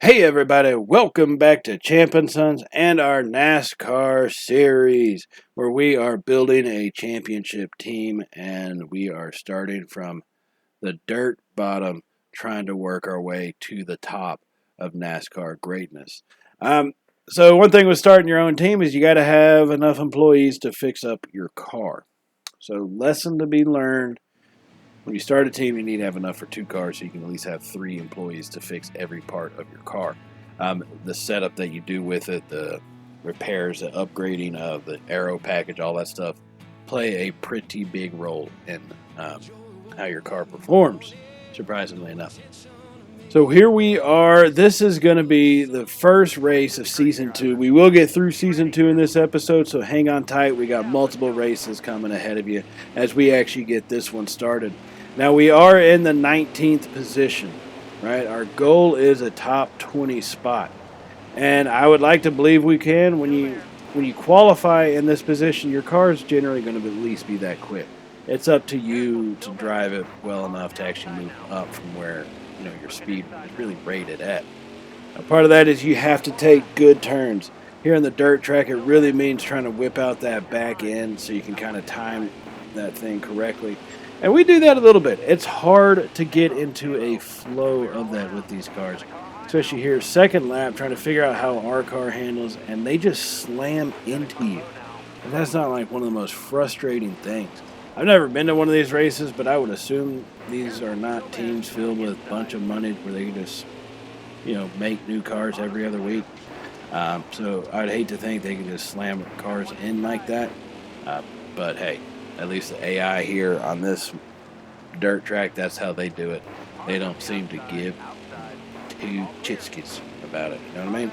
Hey everybody, welcome back to Champ & Sons and our NASCAR series where we are building a championship team and we are starting from the dirt bottom trying to work our way to the top of NASCAR greatness. So one thing with starting your own team is you got to have enough employees to fix up your car. So lesson to be learned. When you start a team, you need to have enough for 2 cars so you can at least have 3 employees to fix every part of your car. The setup that you do with it, the repairs, the upgrading of the aero package, all that stuff, play a pretty big role in how your car performs, surprisingly enough. So here we are. This is going to be the first race of Season 2. We will get through Season 2 in this episode, so hang on tight. We got multiple races coming ahead of you as we actually get this one started. Now, we are in the 19th position, right? Our goal is a top 20 spot. And I would like to believe we can. When you qualify in this position, your car is generally going to at least be that quick. It's up to you to drive it well enough to actually move up from where your speed is really rated at. Now, part of that is you have to take good turns. Here in the dirt track, it really means trying to whip out that back end so you can kind of time that thing correctly. And we do that a little bit. It's hard to get into a flow of that with these cars, especially here, second lap, trying to figure out how our car handles, and they just slam into you. And that's not like one of the most frustrating things. I've never been to one of these races, but I would assume these are not teams filled with a bunch of money where they can just, make new cars every other week. So I'd hate to think they can just slam cars in like that. But hey, at least the AI here on this dirt track, that's how they do it. They don't seem to give two chitskis about it. You know what I mean?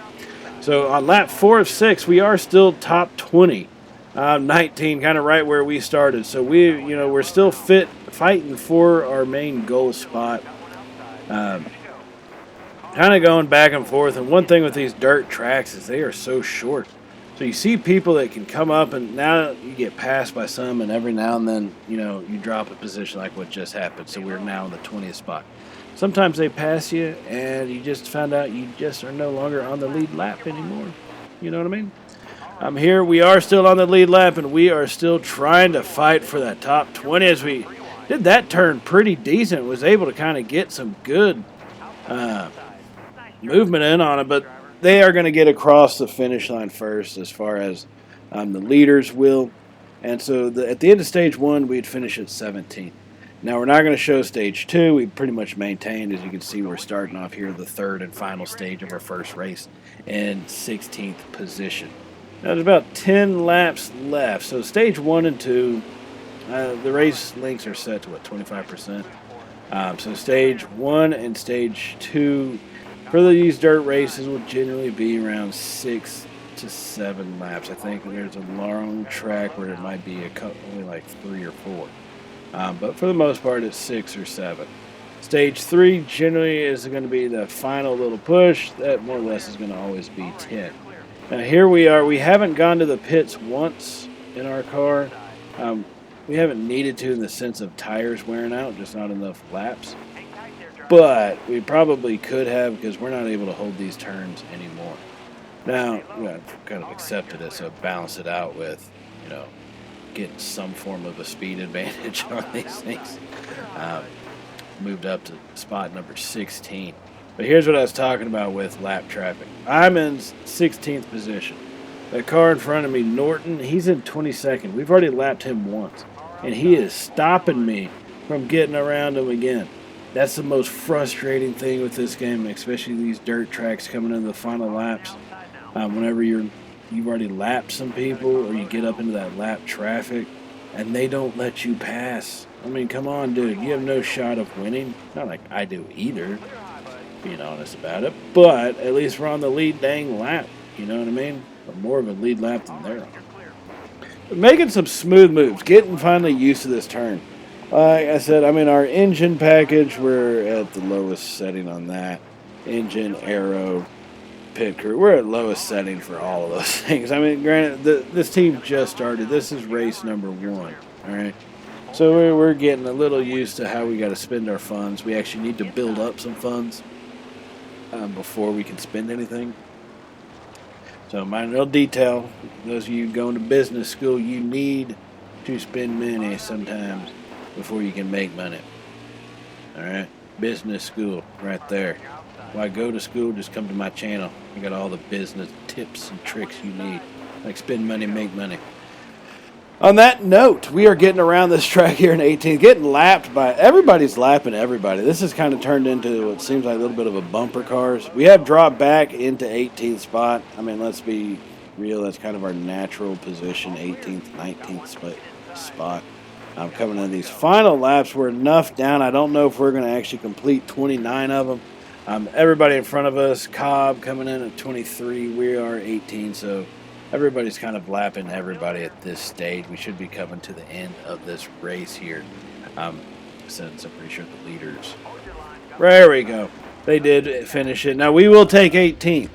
So on lap 4 of 6, we are still top 20. 19, kind of right where we started. So we're still fighting for our main goal spot. Kind of going back and forth. And one thing with these dirt tracks is they are so short. So you see people that can come up, and now you get passed by some, and every now and then, you drop a position like what just happened. So we're now in the 20th spot. Sometimes they pass you, and you just found out you just are no longer on the lead lap anymore. You know what I mean? Here we are still on the lead lap, and we are still trying to fight for that top 20 as we did that turn pretty decent. Was able to kind of get some good movement in on it, but they are going to get across the finish line first as far as the leaders will. And so at the end of stage 1, we'd finish at 17th. Now, we're not going to show stage 2. We pretty much maintained, as you can see, we're starting off here the third and final stage of our first race in 16th position. Now, there's about 10 laps left. So stage 1 and 2, the race links are set to, 25%? So stage 1 and stage 2 for these dirt races will generally be around 6 to 7 laps. I think there's a long track where it might be only like 3 or 4. But for the most part, it's 6 or 7. Stage 3 generally is going to be the final little push. That more or less is going to always be 10. Now here we are. We haven't gone to the pits once in our car. We haven't needed to in the sense of tires wearing out, just not enough laps. But we probably could have because we're not able to hold these turns anymore. Now, I've kind of accepted it, so balance it out with, getting some form of a speed advantage on these things. Moved up to spot number 16. But here's what I was talking about with lap traffic. I'm in 16th position. The car in front of me, Norton, he's in 22nd. We've already lapped him once. And he is stopping me from getting around him again. That's the most frustrating thing with this game, especially these dirt tracks coming into the final laps. Whenever you've already lapped some people or you get up into that lap traffic and they don't let you pass. I mean, come on, dude. You have no shot of winning. Not like I do either, being honest about it. But at least we're on the lead dang lap. You know what I mean? Or more of a lead lap than they're on. But making some smooth moves. Getting finally used to this turn. Like I said, our engine package, we're at the lowest setting on that. Engine, aero, pit crew. We're at lowest setting for all of those things. Granted, this team just started. This is race number 1. All right. So we're getting a little used to how we got to spend our funds. We actually need to build up some funds. before we can spend anything. So mind little detail, those of you going to business school, you need to spend money sometimes before you can make money. Alright? Business school right there. Why go to school? Just come to my channel. I got all the business tips and tricks you need. Like spend money, make money. On that note, we are getting around this track here in 18th, getting lapped by everybody's lapping everybody. This has kind of turned into what seems like a little bit of a bumper cars. We have dropped back into 18th spot. I mean, let's be real, that's kind of our natural position, 18th, 19th spot. I'm coming in these final laps. We're enough down. I don't know if we're going to actually complete 29 of them. Everybody in front of us, Cobb coming in at 23. We are 18, so everybody's kind of lapping everybody at this stage. We should be coming to the end of this race here. Since I'm pretty sure the leaders. There we go. They did finish it. Now we will take 18th,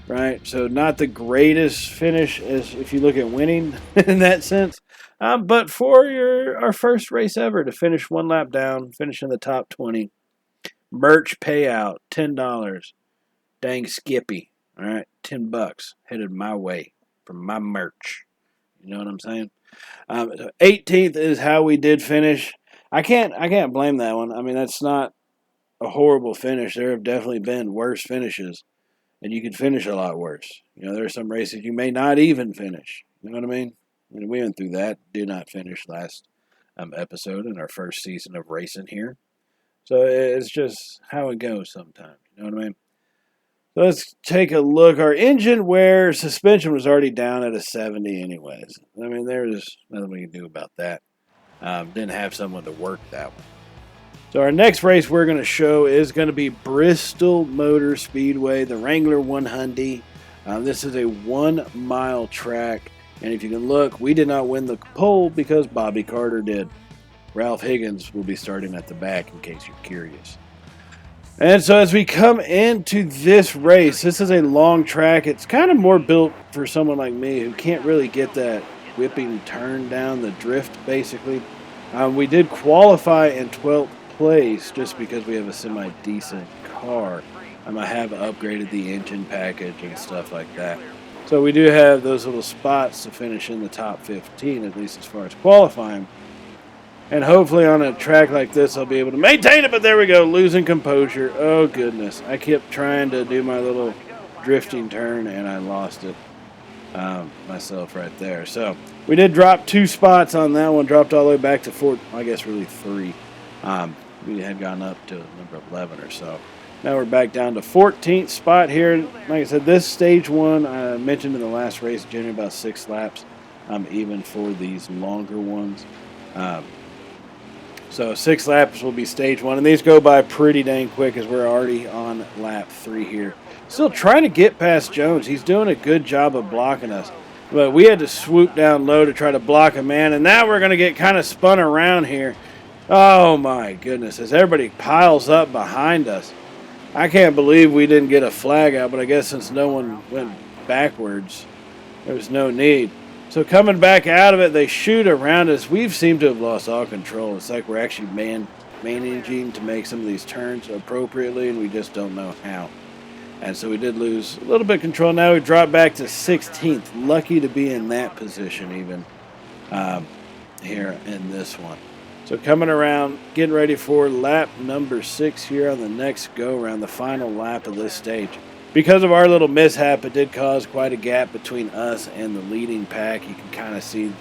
right? So not the greatest finish as if you look at winning in that sense. But for our first race ever to finish one lap down, finish in the top 20. Merch payout, $10. Dang Skippy. All right, $10 headed my way for my merch. You know what I'm saying? 18th is how we did finish. I can't blame that one. I mean, that's not a horrible finish. There have definitely been worse finishes, and you could finish a lot worse. You know, there are some races you may not even finish. You know what I mean? And we went through that. Did not finish last episode in our first season of racing here. So it's just how it goes sometimes. You know what I mean? So let's take a look. Our engine wear suspension was already down at a 70 anyways. I mean, there's nothing we can do about that. Didn't have someone to work that one. So our next race we're going to show is going to be Bristol Motor Speedway, the Wrangler 100. This is a 1 mile track. And if you can look, we did not win the pole because Bobby Carter did. Ralph Higgins will be starting at the back in case you're curious. And so as we come into this race, this is a long track. It's kind of more built for someone like me who can't really get that whipping turn down the drift, basically. We did qualify in 12th place just because we have a semi-decent car. I have upgraded the engine package and stuff like that. So we do have those little spots to finish in the top 15, at least as far as qualifying. And hopefully on a track like this, I'll be able to maintain it. But there we go, losing composure. Oh, goodness. I kept trying to do my little drifting turn, and I lost it myself right there. So we did drop 2 spots on that one. Dropped all the way back to 4, I guess really 3. We had gone up to number 11 or so. Now we're back down to 14th spot here. Like I said, this stage 1, I mentioned in the last race, generally about 6 laps, even for these longer ones. So 6 laps will be stage 1, and these go by pretty dang quick as we're already on lap 3 here. Still trying to get past Jones. He's doing a good job of blocking us. But we had to swoop down low to try to block a man, and now we're going to get kind of spun around here. Oh my goodness, as everybody piles up behind us. I can't believe we didn't get a flag out, but I guess since no one went backwards, there was no need. So coming back out of it, they shoot around us. We've seemed to have lost all control. It's like we're actually managing to make some of these turns appropriately, and we just don't know how. And so we did lose a little bit of control. Now we dropped back to 16th. Lucky to be in that position even here in this one. So coming around, getting ready for lap number 6 here on the next go-around, the final lap of this stage. Because of our little mishap, it did cause quite a gap between us and the leading pack. You can kind of see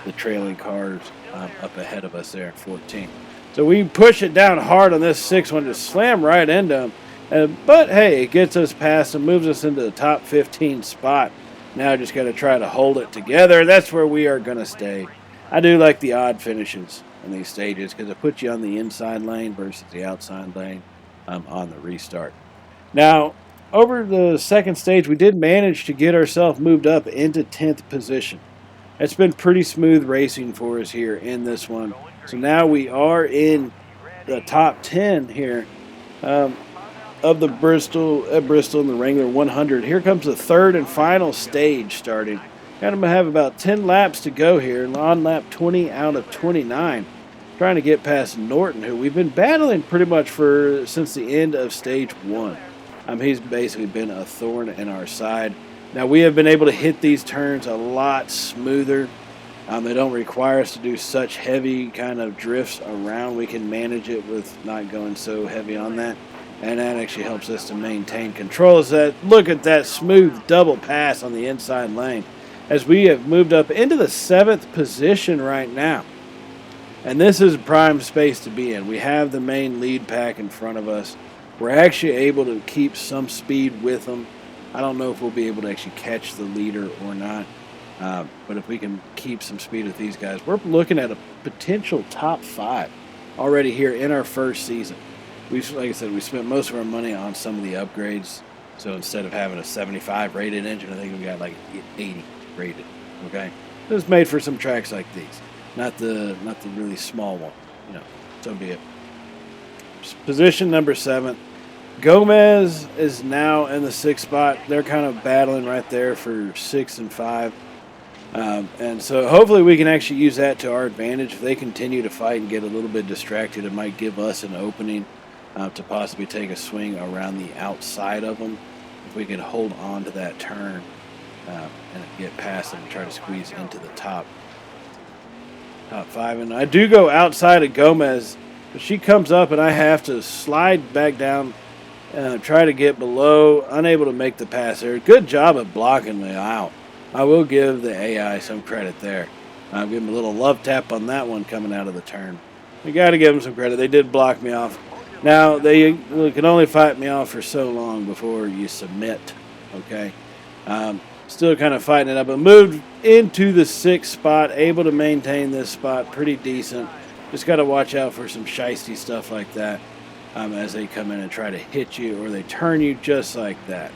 the trailing cars up ahead of us there at 14. So we push it down hard on this 6th one, just slam right into them. But hey, it gets us past and moves us into the top 15 spot. Now just got to try to hold it together. That's where we are going to stay. I do like the odd finishes in these stages because it puts you on the inside lane versus the outside lane on the restart. Now, over the second stage, we did manage to get ourselves moved up into 10th position. It's been pretty smooth racing for us here in this one. So now we are in the top 10 here of the Bristol and the Wrangler 100. Here comes the third and final stage starting. Got to have about 10 laps to go here, on lap 20 out of 29. Trying to get past Norton, who we've been battling pretty much since the end of stage 1. He's basically been a thorn in our side. Now, we have been able to hit these turns a lot smoother. They don't require us to do such heavy kind of drifts around. We can manage it with not going so heavy on that. And that actually helps us to maintain control. Look at that smooth double pass on the inside lane as we have moved up into the 7th position right now. And this is a prime space to be in. We have the main lead pack in front of us. We're actually able to keep some speed with them. I don't know if we'll be able to actually catch the leader or not. But if we can keep some speed with these guys, we're looking at a potential top 5 already here in our first season. Like I said, we spent most of our money on some of the upgrades. So instead of having a 75 rated engine, I think we got like 80 rated. Okay, it was made for some tracks like these, not the really small one. So be it. Position number 7. Gomez is now in the 6th spot. They're kind of battling right there for 6 and 5. And so hopefully we can actually use that to our advantage. If they continue to fight and get a little bit distracted, it might give us an opening to possibly take a swing around the outside of them. If we can hold on to that turn and get past them and try to squeeze into the top 5. And I do go outside of Gomez, but she comes up and I have to slide back down, try to get below, unable to make the pass there. Good job at blocking me out. I will give the AI some credit there. I'll give them a little love tap on that one coming out of the turn. We got to give them some credit. They did block me off. Now, they can only fight me off for so long before you submit, okay? Still kind of fighting it up, but moved into the 6th spot, able to maintain this spot pretty decent. Just got to watch out for some shiesty stuff like that as they come in and try to hit you, or they turn you just like that.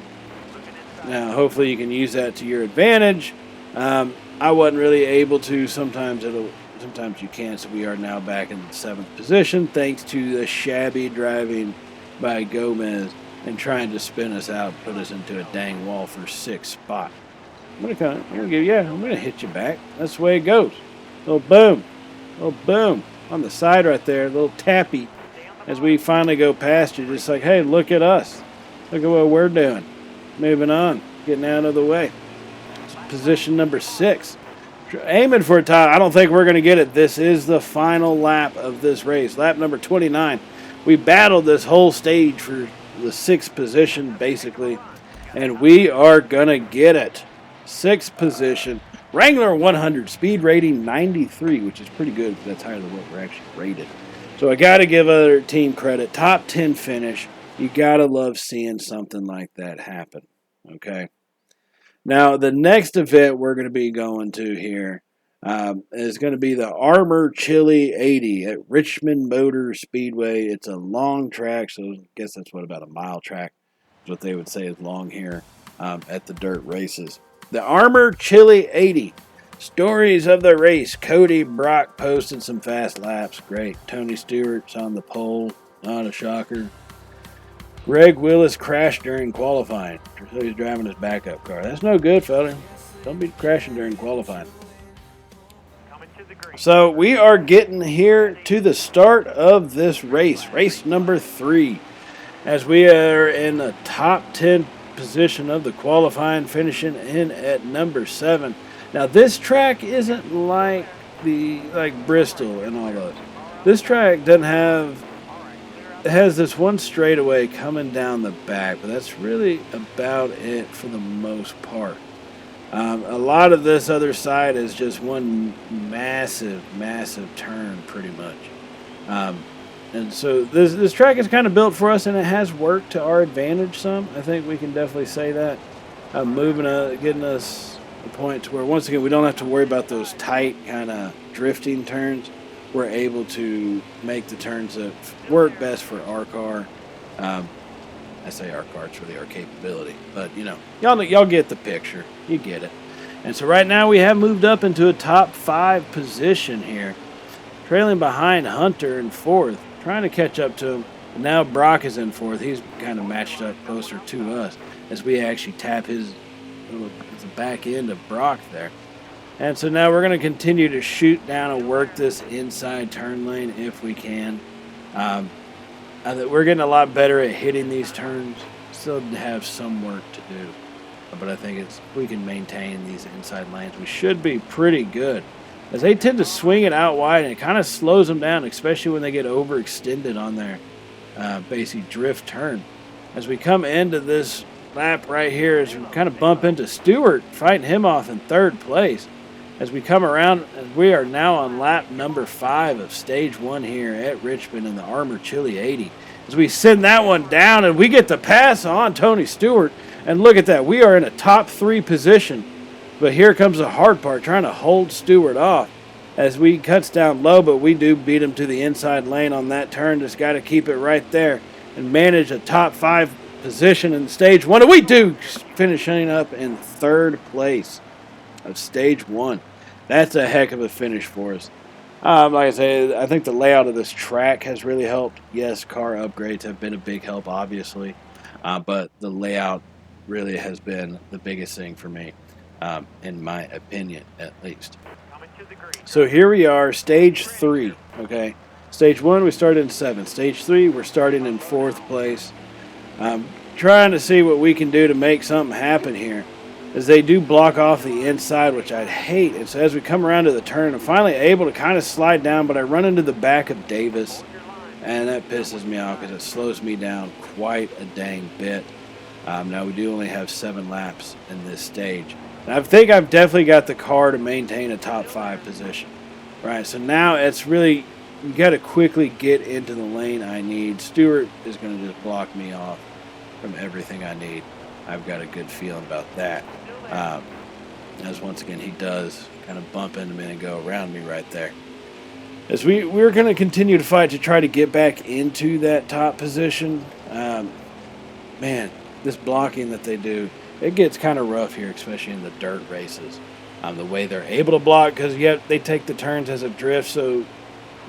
Now, hopefully you can use that to your advantage. I wasn't really able to. Sometimes you can, so we are now back in the 7th position thanks to the shabby driving by Gomez and trying to spin us out, put us into a dang wall for 6th spot. I'm gonna hit you back. That's the way it goes. Little boom on the side right there, a little tappy as we finally go past you. Just like, hey, look at us. Look at what we're doing. Moving on, getting out of the way. Position number 6. Aiming for a tie. I don't think we're going to get it. This is the final lap of this race. Lap number 29. We battled this whole stage for the 6th position, basically. And we are going to get it. 6th position. Wrangler 100. Speed rating 93, which is pretty good because that's higher than what we're actually rated. So I got to give other team credit. Top 10 finish. You got to love seeing something like that happen. Okay. Now, the next event we're going to be going to here is going to be the Armor Chili 80 at Richmond Motor Speedway. It's a long track, so I guess that's about a mile track is what they would say is long here at the dirt races. The Armor Chili 80. Stories of the race. Cody Brock posted some fast laps. Great. Tony Stewart's on the pole. Not a shocker. Greg Willis crashed during qualifying. So he's driving his backup car. That's no good, fella. Don't be crashing during qualifying. So we are getting here to the start of this race. Race number 3. As we are in the top 10 position of the qualifying, finishing in at number 7. Now this track isn't like Bristol and all those. This track doesn't have... It has this one straightaway coming down the back, but that's really about it for the most part. A lot of this other side is just one massive turn, pretty much. And so this track is kind of built for us, and it has worked to our advantage some. I think we can definitely say that. Getting us a point to where, once again, we don't have to worry about those tight kind of drifting turns. We're able to make the turns that work best for our car. I say our car, it's really our capability. But, y'all get the picture. You get it. And so right now we have moved up into a top 5 position here. Trailing behind Hunter in 4th. Trying to catch up to him. And now Brock is in 4th. He's kind of matched up closer to us as we actually tap the back end of Brock there. And so now we're going to continue to shoot down and work this inside turn lane if we can. We're getting a lot better at hitting these turns. still have some work to do. But I think if we can maintain these inside lanes, we should be pretty good. As they tend to swing it out wide, and it kind of slows them down, especially when they get overextended on their basic drift turn. As we come into this lap right here, as we kind of bump into Stewart, fighting him off in third place. As we come around, we are now on lap number 5 of stage 1 here at Richmond in the Armor Chili 80. As we send that one down, and we get the pass on Tony Stewart. And look at that. We are in a top 3 position. But here comes the hard part, trying to hold Stewart off as we cuts down low, but we do beat him to the inside lane on that turn. Just got to keep it right there and manage a top 5 position in stage 1. And we do, finishing up in third place of stage 1. That's a heck of a finish for us. Like I say, I think the layout of this track has really helped. Yes, car upgrades have been a big help, obviously. But the layout really has been the biggest thing for me, in my opinion, at least. So here we are, stage 3, okay? Stage 1, we started in 7th. Stage 3, we're starting in 4th place. Trying to see what we can do to make something happen here, as they do block off the inside, which I'd hate. And so as we come around to the turn, I'm finally able to kind of slide down, but I run into the back of Davis, and that pisses me off because it slows me down quite a dang bit. Now, we do only have 7 laps in this stage. And I think I've definitely got the car to maintain a top 5 position. Right, so now it's really, you got to quickly get into the lane I need. Stewart is going to just block me off from everything I need. I've got a good feeling about that. As once again, he does kind of bump into me and go around me right there. As we're going to continue to fight to try to get back into that top position. Man, this blocking that they do, it gets kind of rough here, especially in the dirt races. The way they're able to block, because they take the turns as a drift, so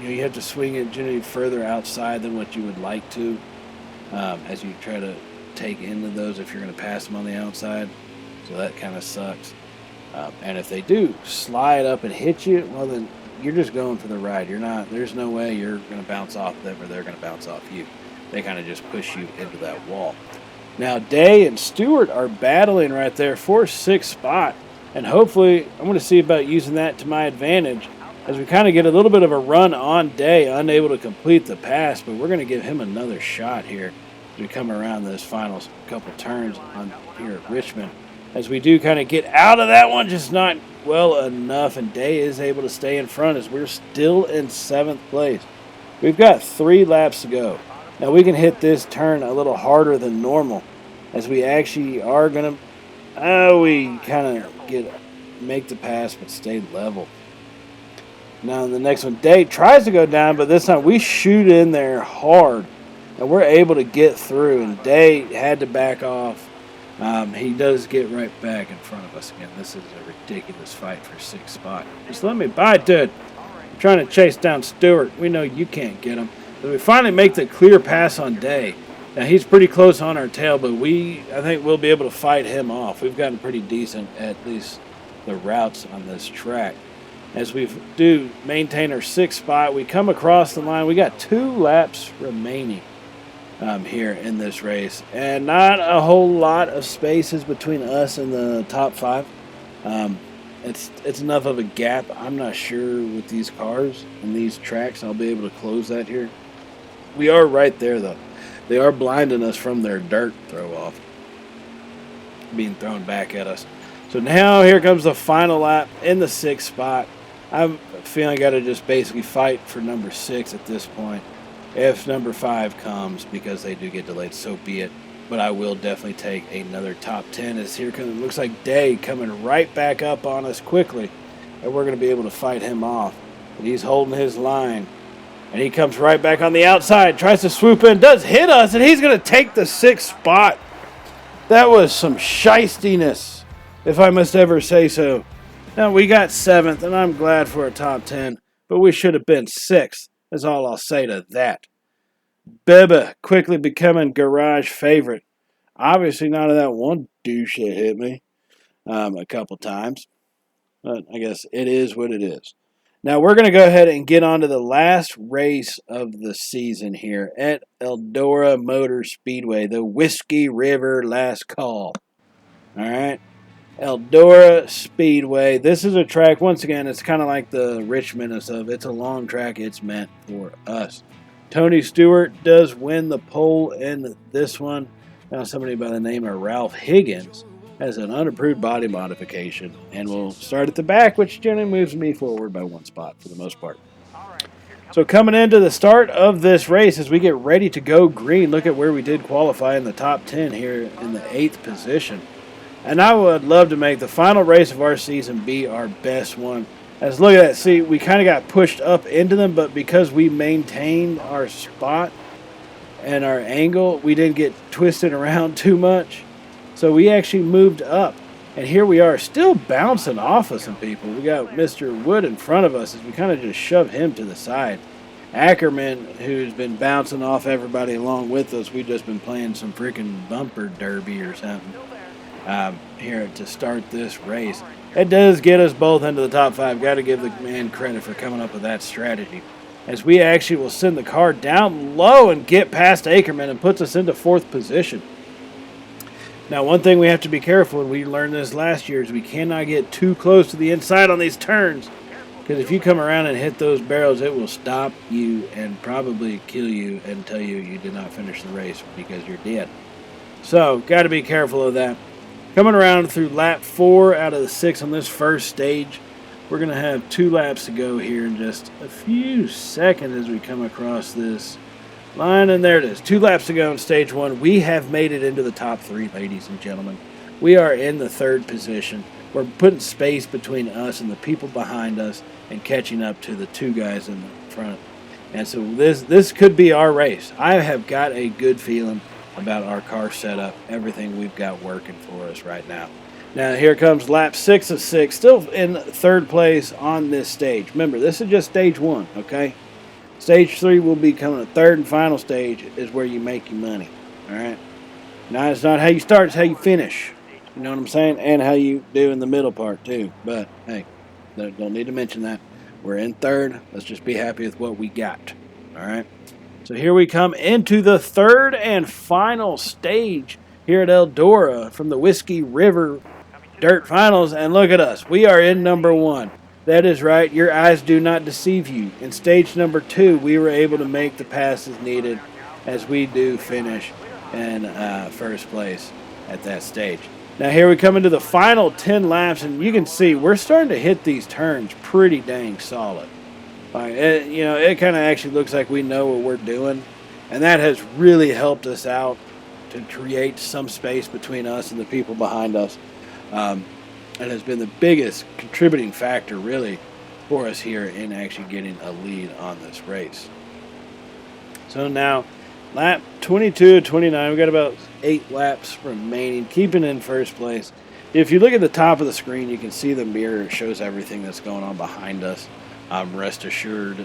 you have to swing it generally further outside than what you would like to, as you try to take into those if you're going to pass them on the outside. So that kind of sucks. And if they do slide up and hit you, well then you're just going for the ride. There's no way you're going to bounce off them or they're going to bounce off you. They kind of just push you into that wall. Now Day and Stewart are battling right there for 6th spot. And hopefully I'm going to see about using that to my advantage as we kind of get a little bit of a run on Day, unable to complete the pass. But we're going to give him another shot here as we come around this final couple turns on here at Richmond. As we do kind of get out of that one, just not well enough. And Day is able to stay in front as we're still in 7th place. We've got 3 laps to go. Now we can hit this turn a little harder than normal, as we actually are going to, we kind of make the pass but stay level. Now in the next one, Day tries to go down, but this time we shoot in there hard, and we're able to get through, and Day had to back off. He does get right back in front of us again. This is a ridiculous fight for 6th spot. Just let me by, dude. I'm trying to chase down Stewart. We know you can't get him. So we finally make the clear pass on Day. Now he's pretty close on our tail, but I think we'll be able to fight him off. We've gotten pretty decent at least the routes on this track. As we do maintain our 6th spot, we come across the line. We got 2 laps remaining here in this race, and not a whole lot of spaces between us and the top 5. It's enough of a gap. I'm not sure with these cars and these tracks I'll be able to close that here. We are right there, though. They are blinding us from their dirt throw-off being thrown back at us. So now here comes the final lap in the 6th spot. I'm feeling I got to just basically fight for number 6 at this point. If number 5 comes, because they do get delayed, so be it. But I will definitely take another top 10, as here comes, it looks like Day coming right back up on us quickly. And we're going to be able to fight him off. And he's holding his line. And he comes right back on the outside, tries to swoop in, does hit us, and he's going to take the 6th spot. That was some shystiness, if I must ever say so. Now, we got 7th, and I'm glad for a top 10, but we should have been 6th, is all I'll say to that. Bubba quickly becoming garage favorite. Obviously, not of that one douche that hit me a couple times, but I guess it is what it is. Now we're going to go ahead and get on to the last race of the season here at Eldora Motor Speedway, the Whiskey River Last Call. All right, Eldora Speedway. This is a track, once again, it's kind of like the Richmond and stuff. It's a long track. It's meant for us. Tony Stewart does win the pole in this one. Now somebody by the name of Ralph Higgins has an unapproved body modification and will start at the back, which generally moves me forward by one spot for the most part. So coming into the start of this race, as we get ready to go green, look at where we did qualify in the top 10 here in the 8th position. And I would love to make the final race of our season be our best one. As look at that, see, we kind of got pushed up into them, but because we maintained our spot and our angle, we didn't get twisted around too much. So we actually moved up. And here we are, still bouncing off of some people. We got Mr. Wood in front of us as we kind of just shove him to the side. Ackerman, who's been bouncing off everybody along with us, we've just been playing some freaking bumper derby or something here to start this race. It does get us both into the top 5. Got to give the man credit for coming up with that strategy. As we actually will send the car down low and get past Ackerman and puts us into 4th position. Now, one thing we have to be careful, and we learned this last year, is we cannot get too close to the inside on these turns. Because if you come around and hit those barrels, it will stop you and probably kill you and tell you you did not finish the race because you're dead. So, got to be careful of that. Coming around through lap 4 out of the 6 on this first stage. We're going to have 2 laps to go here in just a few seconds as we come across this line, and there it is. 2 laps to go in stage 1. We have made it into the top 3, ladies and gentlemen. We are in the 3rd position. We're putting space between us and the people behind us and catching up to the 2 guys in the front. And so this could be our race. I have got a good feeling about our car setup, everything we've got working for us right now. Now here comes lap 6 of 6, still in 3rd place on this stage. Remember, this is just stage 1, okay? Stage 3 will be coming. The 3rd and final stage is where you make your money. All right. Now it's not how you start; it's how you finish. You know what I'm saying? And how you do in the middle part too. But hey, don't need to mention that. We're in 3rd. Let's just be happy with what we got. All right. So here we come into the 3rd and final stage here at Eldora from the Whiskey River Dirt Finals, and look at us. We are in number 1. That is right. Your eyes do not deceive you. In stage number 2, we were able to make the passes needed as we do finish in 1st place at that stage. Now here we come into the final 10 laps, and you can see we're starting to hit these turns pretty dang solid. It kind of actually looks like we know what we're doing, and that has really helped us out to create some space between us and the people behind us. It has been the biggest contributing factor, really, for us here in actually getting a lead on this race. So now, lap 22 to 29, we've got about 8 laps remaining, keeping in 1st place. If you look at the top of the screen, you can see the mirror. It shows everything that's going on behind us. Rest assured,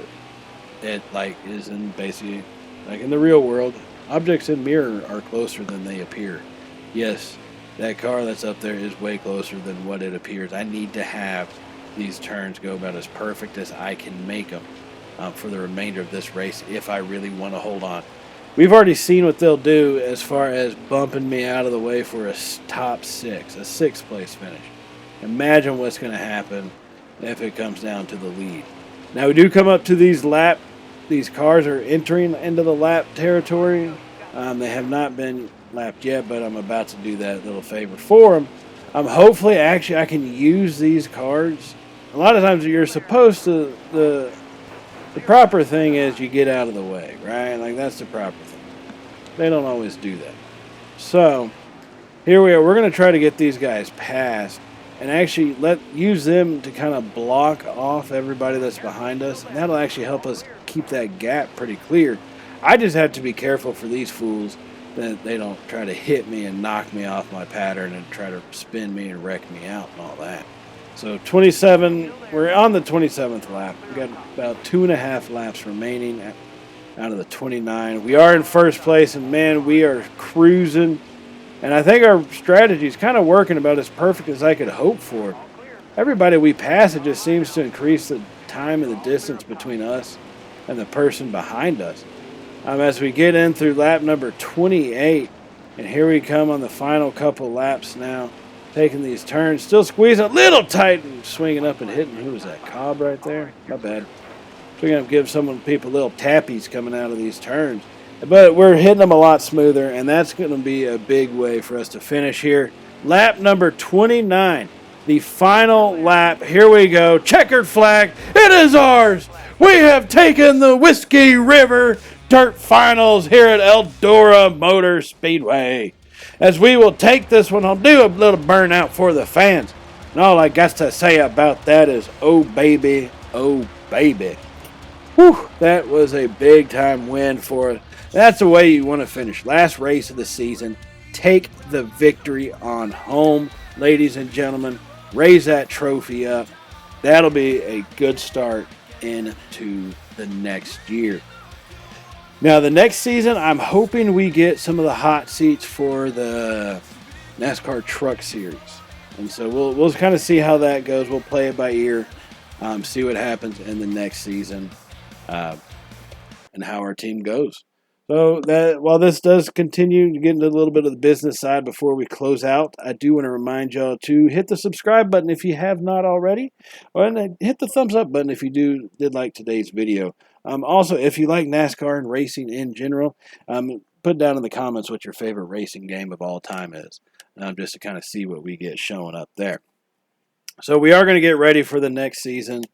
it is in basically like in the real world. Objects in mirror are closer than they appear. Yes. That car that's up there is way closer than what it appears. I need to have these turns go about as perfect as I can make them for the remainder of this race if I really want to hold on. We've already seen what they'll do as far as bumping me out of the way for a top 6, a 6th place finish. Imagine what's going to happen if it comes down to the lead. Now we do come up to these cars are entering into the lap territory. They have not been lapped yet, but I'm about to do that little favor for them. Hopefully, actually, I can use these cars. A lot of times you're supposed to, the proper thing is you get out of the way, right? Like, that's the proper thing. They don't always do that. So, here we are. We're going to try to get these guys past and actually use them to kind of block off everybody that's behind us. And that'll actually help us keep that gap pretty clear. I just have to be careful for these fools that they don't try to hit me and knock me off my pattern and try to spin me and wreck me out and all that. So 27, we're on the 27th lap. We've got about 2.5 laps remaining out of the 29. We are in 1st place, and man, we are cruising. And I think our strategy is kind of working about as perfect as I could hope for. Everybody we pass, it just seems to increase the time and the distance between us and the person behind us. As we get in through lap number 28, and here we come on the final couple laps now, taking these turns, still squeezing a little tight and swinging up and hitting. Who was that, Cobb right there? My bad. We're going to give people little tappies coming out of these turns. But we're hitting them a lot smoother, and that's going to be a big way for us to finish here. Lap number 29, the final lap. Here we go. Checkered flag. It is ours. We have taken the Whiskey River Dirt Finals here at Eldora Motor Speedway. As we will take this one, I'll do a little burnout for the fans. And all I got to say about that is, oh baby, oh baby. Whew, that was a big time win for us. That's the way you want to finish. Last race of the season. Take the victory on home, ladies and gentlemen. Raise that trophy up. That'll be a good start into the next year. Now, the next season, I'm hoping we get some of the hot seats for the NASCAR Truck Series. And so we'll kind of see how that goes. We'll play it by ear, see what happens in the next season, and how our team goes. So that while this does continue to get into a little bit of the business side before we close out, I do want to remind y'all to hit the subscribe button if you have not already, and hit the thumbs up button if you did like today's video. Also, if you like NASCAR and racing in general, put down in the comments what your favorite racing game of all time is, just to kind of see what we get showing up there. So we are going to get ready for the next season.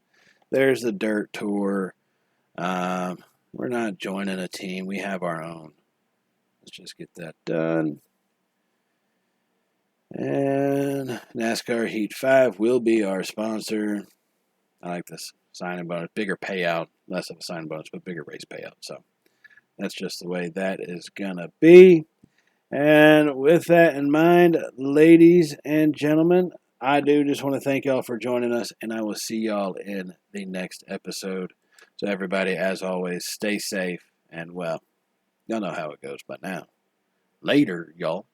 There's the Dirt Tour. We're not joining a team. We have our own. Let's just get that done. And NASCAR Heat 5 will be our sponsor. I like this signing bonus. Bigger payout. Less of a signing bonus, but bigger race payout. So that's just the way that is going to be. And with that in mind, ladies and gentlemen, I do just want to thank y'all for joining us, and I will see y'all in the next episode. So everybody, as always, stay safe, and well, y'all know how it goes by now. Later, y'all.